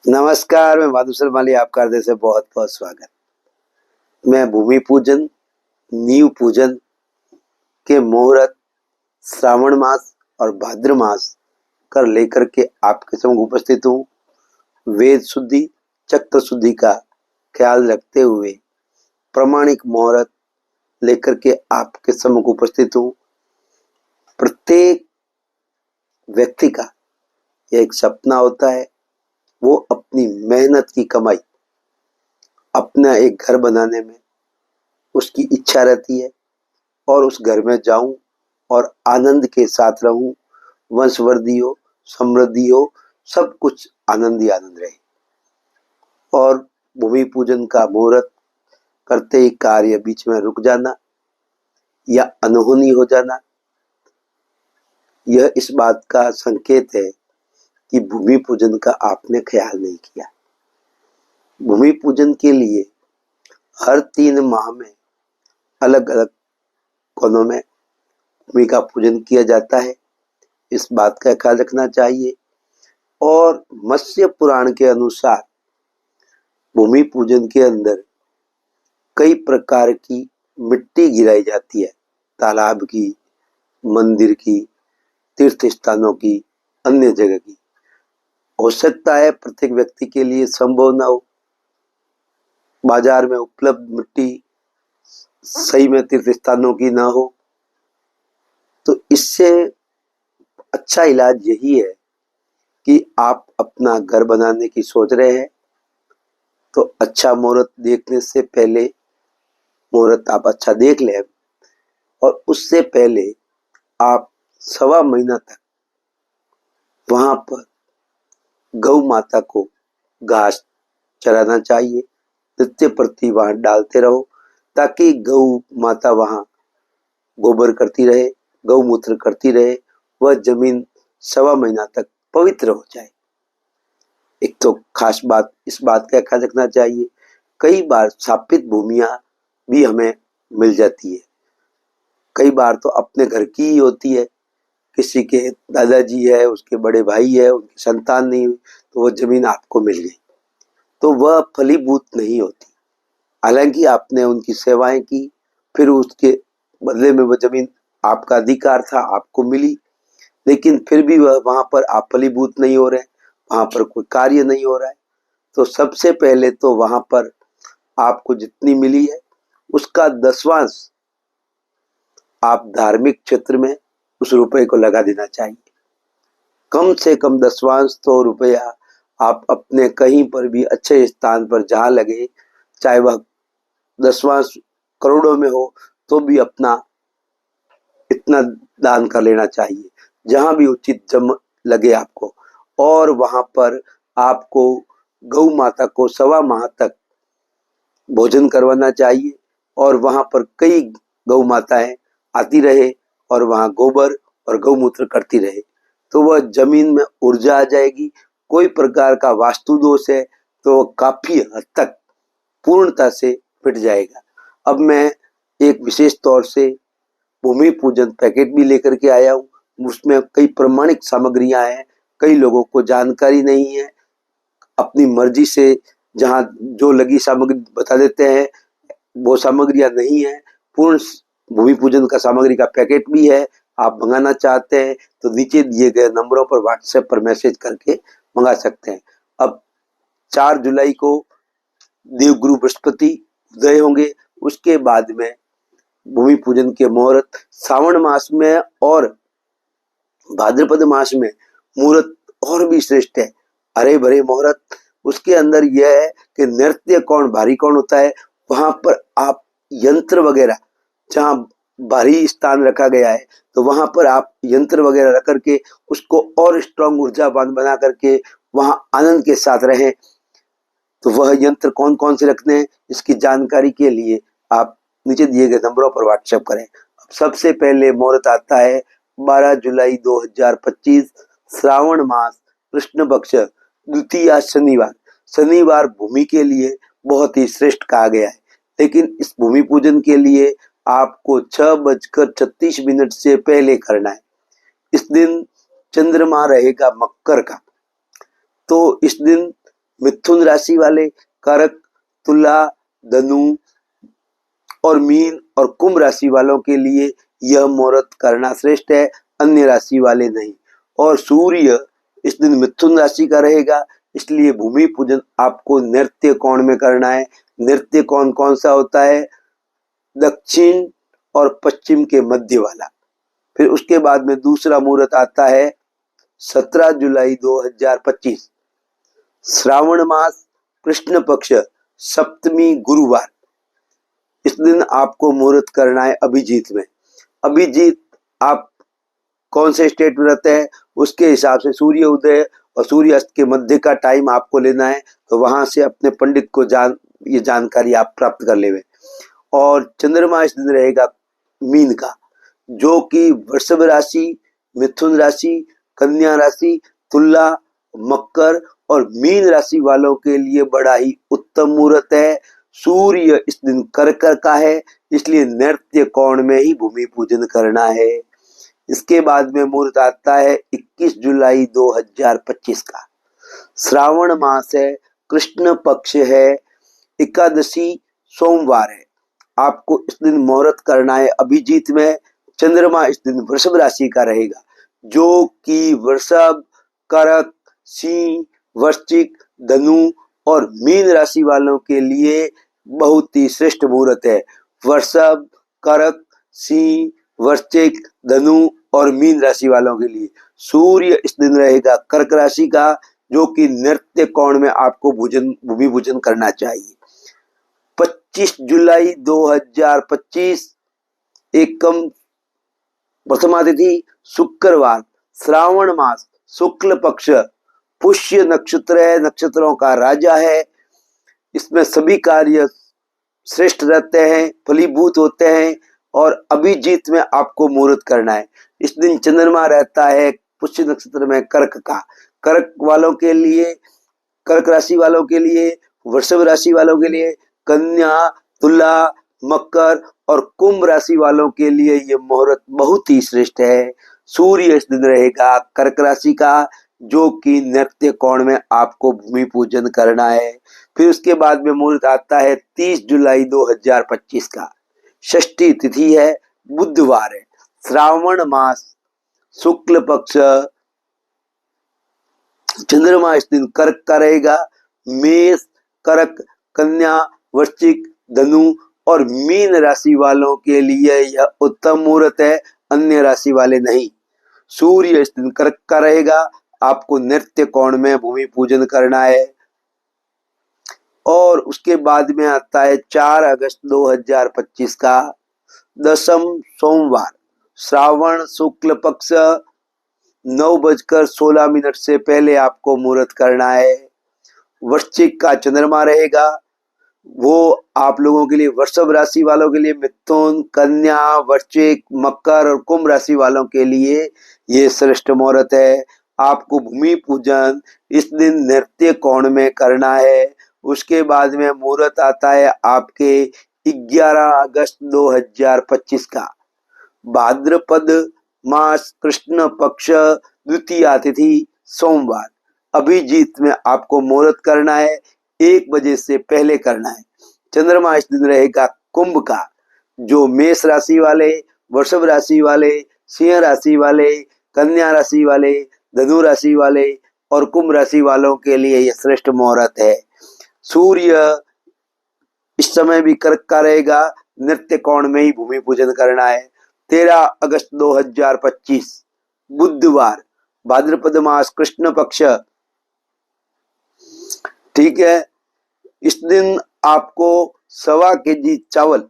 नमस्कार, मैं माधुसर माली आपका हृदय से बहुत बहुत स्वागत। मैं भूमि पूजन, नींव पूजन के मुहूर्त, श्रावण मास और भाद्र मास कर लेकर के आपके समक्ष उपस्थित हूँ। वेद शुद्धि, चक्र शुद्धि का ख्याल रखते हुए प्रामाणिक मुहूर्त लेकर के आपके सम्मुख उपस्थित हूँ। प्रत्येक व्यक्ति का यह एक सपना होता है, वो अपनी मेहनत की कमाई अपना एक घर बनाने में उसकी इच्छा रहती है और उस घर में जाऊं और आनंद के साथ रहूं, वंशवृद्धि हो, समृद्धि हो, सब कुछ आनंद ही आनंद रहे। और भूमि पूजन का मुहूर्त करते ही कार्य बीच में रुक जाना या अनहोनी हो जाना, यह इस बात का संकेत है कि भूमि पूजन का आपने ख्याल नहीं किया। भूमि पूजन के लिए हर 3 माह में अलग अलग कोनों में भूमि का पूजन किया जाता है, इस बात का ख्याल रखना चाहिए। और मत्स्य पुराण के अनुसार भूमि पूजन के अंदर कई प्रकार की मिट्टी गिराई जाती है, तालाब की, मंदिर की, तीर्थ स्थानों की, अन्य जगह की। हो सकता है प्रत्येक व्यक्ति के लिए संभव न हो, बाजार में उपलब्ध मिट्टी सही में तीर्थ स्थानों की ना हो, तो इससे अच्छा इलाज यही है कि आप अपना घर बनाने की सोच रहे हैं तो अच्छा मुहूर्त देखने से पहले मुहूर्त आप अच्छा देख लें और उससे पहले आप 1.25 महीना तक वहां पर गौ माता को घास चराना चाहिए। नित्य प्रति वहां डालते रहो ताकि गौ माता वहां गोबर करती रहे, गौमूत्र करती रहे, वह जमीन 1.25 महीना तक पवित्र हो जाए। एक तो खास बात इस बात का ख्याल रखना चाहिए, कई बार स्थापित भूमियां भी हमें मिल जाती है, कई बार तो अपने घर की ही होती है, किसी के दादाजी है, उसके बड़े भाई है, उनकी संतान नहीं हुई तो वह जमीन आपको मिल गई, तो वह फलीभूत नहीं होती। हालांकि आपने उनकी सेवाएं की, फिर उसके बदले में वह जमीन आपका अधिकार था, आपको मिली, लेकिन फिर भी वह वहां पर आप फलीभूत नहीं हो रहे, वहां पर कोई कार्य नहीं हो रहा है। तो सबसे पहले तो वहां पर आपको जितनी मिली है उसका 10वांश आप धार्मिक क्षेत्र में उस रुपए को लगा देना चाहिए। कम से कम 10वांश तो रुपया आप अपने कहीं पर भी अच्छे स्थान पर जहां लगे, चाहे वह 10वांश करोड़ों में हो, तो भी अपना इतना दान कर लेना चाहिए जहां भी उचित जम लगे आपको। और वहां पर आपको गौ माता को 1.25 माह तक भोजन करवाना चाहिए और वहां पर कई गौ माताएं आती रहे और वहां गोबर और गौमूत्र करती रहे, तो वह जमीन में ऊर्जा आ जाएगी। कोई प्रकार का वास्तु दोष है तो वह काफी हद तक पूर्णता से मिट जाएगा। अब मैं एक विशेष तौर से भूमि पूजन पैकेट भी लेकर के आया हूँ, उसमें कई प्रमाणिक सामग्रियां हैं। कई लोगों को जानकारी नहीं है, अपनी मर्जी से जहां जो लगी सामग्री बता देते हैं, वो सामग्रियां नहीं है। पूर्ण भूमि पूजन का सामग्री का पैकेट भी है, आप मंगाना चाहते हैं तो नीचे दिए गए नंबरों पर व्हाट्सएप पर मैसेज करके मंगा सकते हैं। अब 4 जुलाई को देवगुरु बृहस्पति उदय होंगे, उसके बाद में भूमि पूजन के मुहूर्त श्रावण मास में और भाद्रपद मास में मुहूर्त और भी श्रेष्ठ है, हरे भरे मुहूर्त। उसके अंदर यह है कि नृत्य कौन भारी कौन होता है, वहां पर आप यंत्र वगैरह, जहां भारी स्थान रखा गया है तो वहां पर आप यंत्र वगैरह रख करके उसको और स्ट्रांग ऊर्जावान बना करके वहां आनंद के साथ रहें। तो वह यंत्र कौन कौन से रखने हैं इसकी जानकारी के लिए आप नीचे दिए गए नंबरों पर व्हाट्सएप करें। सबसे पहले मुहूर्त आता है 12 जुलाई 2025 श्रावण मास कृष्ण पक्ष द्वितीया शनिवार। शनिवार भूमि के लिए बहुत ही श्रेष्ठ कहा गया है, लेकिन इस भूमि पूजन के लिए आपको 6:36 से पहले करना है। इस दिन चंद्रमा रहेगा मकर का, तो इस दिन मिथुन राशि वाले, कर्क, तुला, धनु और मीन और कुंभ राशि वालों के लिए यह मुहूर्त करना श्रेष्ठ है, अन्य राशि वाले नहीं। और सूर्य इस दिन मिथुन राशि का रहेगा, इसलिए भूमि पूजन आपको नृत्य कोण में करना है। नृत्य कोण कौन सा होता है? दक्षिण और पश्चिम के मध्य वाला। फिर उसके बाद में दूसरा मुहूर्त आता है 17 जुलाई 2025, श्रावण मास, कृष्ण पक्ष, सप्तमी, गुरुवार। इस दिन आपको मुहूर्त करना है अभिजीत में। अभिजीत आप कौन से स्टेट में रहते हैं उसके हिसाब से सूर्य उदय और सूर्य अस्त के मध्य का टाइम आपको लेना है, तो वहां से अपने पंडित को ये जानकारी आप प्राप्त कर लेवे। और चंद्रमा इस दिन रहेगा मीन का, जो कि वृषभ राशि, मिथुन राशि, कन्या राशि, तुला, मकर और मीन राशि वालों के लिए बड़ा ही उत्तम मुहूर्त है। सूर्य इस दिन कर्क का है, इसलिए नृत्य कोण में ही भूमि पूजन करना है। इसके बाद में मुहूर्त आता है 21 जुलाई 2025 का, श्रावण मास है, कृष्ण पक्ष है, एकादशी सोमवार है। आपको इस दिन मुहूर्त करना है अभिजीत में। चंद्रमा इस दिन वृषभ राशि का रहेगा, जो कि वृषभ, कर्क, सिंह, वृश्चिक, धनु और मीन राशि वालों के लिए बहुत ही श्रेष्ठ मुहूर्त है। वृषभ, कर्क, सिंह, वृश्चिक, धनु और मीन राशि वालों के लिए सूर्य इस दिन रहेगा कर्क राशि का, जो कि नृत्य कोण में आपको भूमि पूजन करना चाहिए। 25 जुलाई 2025 एकम प्रथमा तिथि शुक्रवार, श्रावण मास, शुक्ल पक्ष, पुष्य नक्षत्र है, नक्षत्रों का राजा है। इसमें सभी कार्य श्रेष्ठ रहते हैं, फलीभूत होते हैं। और अभिजीत में आपको मुहूर्त करना है। इस दिन चंद्रमा रहता है पुष्य नक्षत्र में कर्क का। कर्क वालों के लिए, कर्क राशि वालों के लिए, वृषभ राशि वालों के लिए, कन्या, तुला, मकर और कुंभ राशि वालों के लिए ये मुहूर्त बहुत ही श्रेष्ठ है। सूर्य इस दिन रहेगा कर्क राशि का, जो कि नृत्य कोण में आपको भूमि पूजन करना है। फिर उसके बाद में मुहूर्त आता है 30 जुलाई 2025 का, षष्ठी तिथि है, बुधवार है, श्रावण मास, शुक्ल पक्ष, चंद्रमा इस दिन कर्क का रहेगा। मेष, कर्क, कन्या, वृश्चिक, धनु और मीन राशि वालों के लिए यह उत्तम मुहूर्त है, अन्य राशि वाले नहीं। सूर्य इस दिन कर्क का रहेगा, आपको नृत्य कोण में भूमि पूजन करना है। और उसके बाद में आता है 4 अगस्त 2025 का दशम सोमवार, श्रावण शुक्ल पक्ष, 9:16 से पहले आपको मुहूर्त करना है। वृश्चिक का चंद्रमा रहेगा, वो आप लोगों के लिए, वृषभ राशि वालों के लिए, मिथुन, कन्या, वृश्चिक, मकर और कुंभ राशि वालों के लिए ये श्रेष्ठ मुहूर्त है। आपको भूमि पूजन इस दिन नृत्य कोण में करना है। उसके बाद में मुहूर्त आता है आपके 11 अगस्त 2025 का, भाद्रपद मास, कृष्ण पक्ष, द्वितीया तिथि, सोमवार। अभिजीत में आपको मुहूर्त करना है, 1 बजे से पहले करना है। चंद्रमा इस दिन रहेगा कुंभ का, जो मेष राशि वाले, वृषभ राशि वाले, सिंह राशि वाले, कन्या राशि वाले, धनु राशि वाले और कुंभ राशि वालों के लिए यह श्रेष्ठ मुहूर्त है। सूर्य इस समय भी कर्क का रहेगा, नृत्य कोण में ही भूमि पूजन करना है। 13 अगस्त 2025 बुधवार, भाद्रपद मास, कृष्ण पक्ष, ठीक है। इस दिन आपको 1.25 kg चावल,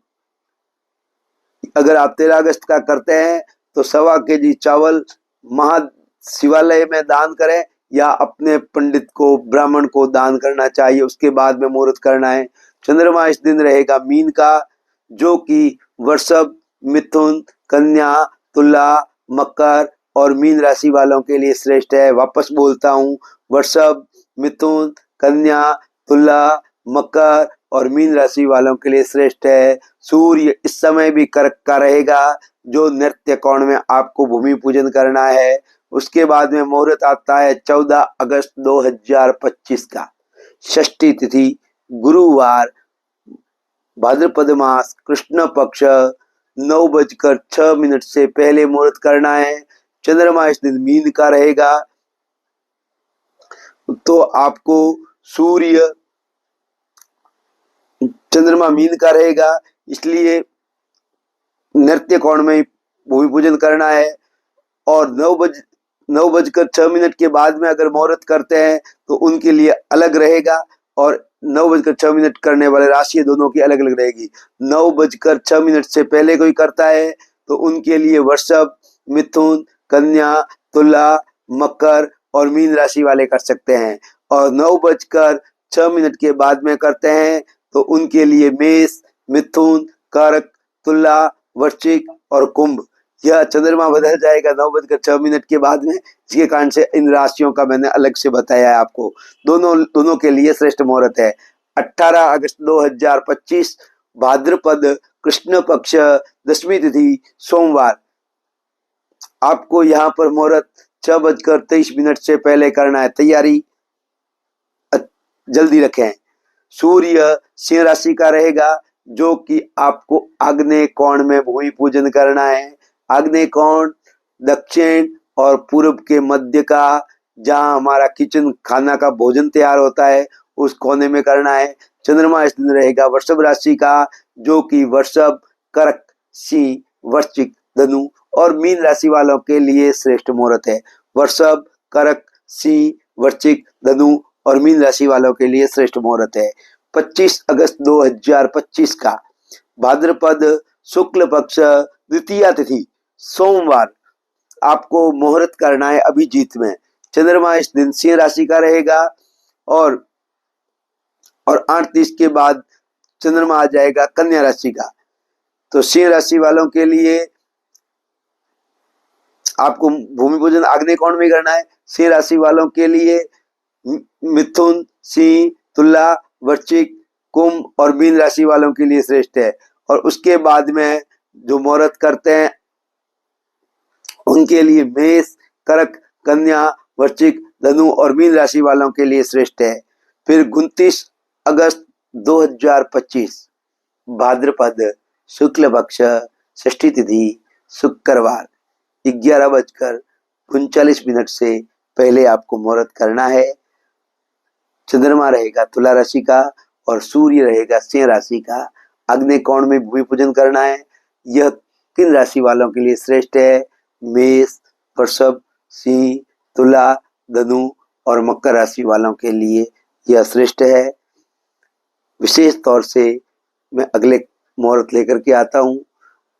अगर आप 13 अगस्त का करते हैं तो 1.25 kg चावल महाशिवालय में दान करें या अपने पंडित को, ब्राह्मण को दान करना चाहिए। उसके बाद में मुहूर्त करना है। चंद्रमा इस दिन रहेगा मीन का, जो कि वृषभ, मिथुन, कन्या, तुला, मकर और मीन राशि वालों के लिए श्रेष्ठ है। वापस बोलता हूँ, वृषभ, मिथुन, कन्या, तुला, मकर और मीन राशि वालों के लिए श्रेष्ठ है। सूर्य इस समय भी कर्क का रहेगा, जो नृत्य कोण में आपको भूमि पूजन करना है। उसके बाद में मुहूर्त आता है 14 अगस्त 2025 का, षष्ठी तिथि गुरुवार, भाद्रपद मास कृष्ण पक्ष, 9:06 से पहले मुहूर्त करना है। चंद्रमा इस दिन मीन का रहेगा, तो आपको सूर्य चंद्रमा मीन का रहेगा, इसलिए नृत्य कोण में भूमि पूजन करना है। और 9:06 के बाद में अगर मुहूर्त करते हैं तो उनके लिए अलग रहेगा, और 9:06 करने वाले राशि दोनों की अलग अलग रहेगी। 9:06 से पहले कोई करता है तो उनके लिए वृषभ, मिथुन, कन्या, तुला, मकर और मीन राशि वाले कर सकते हैं। और 9:06 के बाद में करते हैं तो उनके लिए मेष, मिथुन, कर्क, तुला, वृश्चिक और कुंभ। यह चंद्रमा बदल जाएगा 9:06 के बाद में, जिसके कारण से इन राशियों का मैंने अलग से बताया है आपको। दोनों के लिए श्रेष्ठ मुहूर्त है 18 अगस्त 2025 भाद्रपद कृष्ण पक्ष, दशमी तिथि सोमवार। आपको यहाँ पर मुहूर्त 6:23 से पहले करना है। तैयारी जल्दी रखें। सूर्य सिंह राशि का रहेगा, जो कि आपको आग्नेय कोण में भूमि पूजन करना है। आग्नेय कोण दक्षिण और पूर्व के मध्य का, जहां हमारा किचन खाना का भोजन तैयार होता है, उस कोने में करना है। चंद्रमा इस दिन रहेगा वृषभ राशि का, जो कि वृषभ, कर्क, सिंह, वृश्चिक, धनु और मीन राशि वालों के लिए श्रेष्ठ मुहूर्त है। वृषभ, कर्क, सिंह, वृश्चिक, धनु और मीन राशि वालों के लिए श्रेष्ठ मुहूर्त है 25 अगस्त 2025 का भाद्रपद शुक्ल पक्ष द्वितीया तिथि सोमवार। आपको मुहूर्त करना है अभिजीत में। चंद्रमा इस दिन सिंह राशि का रहेगा, और 8:30 के बाद चंद्रमा आ जाएगा कन्या राशि का। तो सिंह राशि वालों के लिए आपको भूमि पूजन आग्नेय कोण में करना है। सिंह राशि वालों के लिए मिथुन, सिंह, तुला, वृश्चिक, कुंभ और मीन राशि वालों के लिए श्रेष्ठ है। और उसके बाद में जो मुहूर्त करते हैं उनके लिए मेष, कर्क, कन्या, वृश्चिक, धनु और मीन राशि वालों के लिए श्रेष्ठ है। फिर 29 अगस्त 2025 भाद्रपद शुक्ल पक्ष षष्ठी तिथि शुक्रवार 11:39 से पहले आपको मुहूर्त करना है। चंद्रमा रहेगा तुला राशि का और सूर्य रहेगा सिंह राशि का। अग्नि कोण में भूमि पूजन करना है। यह किन राशि वालों के लिए श्रेष्ठ है? मेष, वृषभ, सिंह, तुला, धनु और मकर राशि वालों के लिए यह श्रेष्ठ है। विशेष तौर से मैं अगले मुहूर्त लेकर के आता हूँ।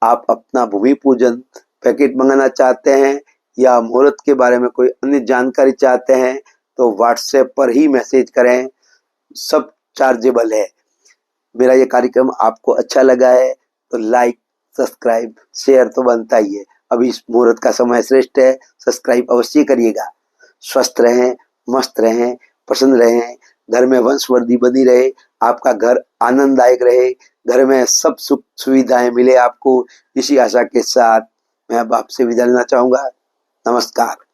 आप अपना भूमि पूजन पैकेट मंगाना चाहते हैं या मुहूर्त के बारे में कोई अन्य जानकारी चाहते हैं तो व्हाट्सएप पर ही मैसेज करें, सब चार्जेबल है। मेरा ये कार्यक्रम आपको अच्छा लगा है तो लाइक, सब्सक्राइब, शेयर तो बनता ही है। अभी इस मुहूर्त का समय श्रेष्ठ है, सब्सक्राइब अवश्य करिएगा। स्वस्थ रहें, मस्त रहें, प्रसन्न रहें, घर में वंशवृद्धि बनी रहे, आपका घर आनंददायक रहे, घर में सब सुख सुविधाएं मिले आपको। इसी आशा के साथ मैं अब आपसे विदा लेना चाहूंगा। नमस्कार।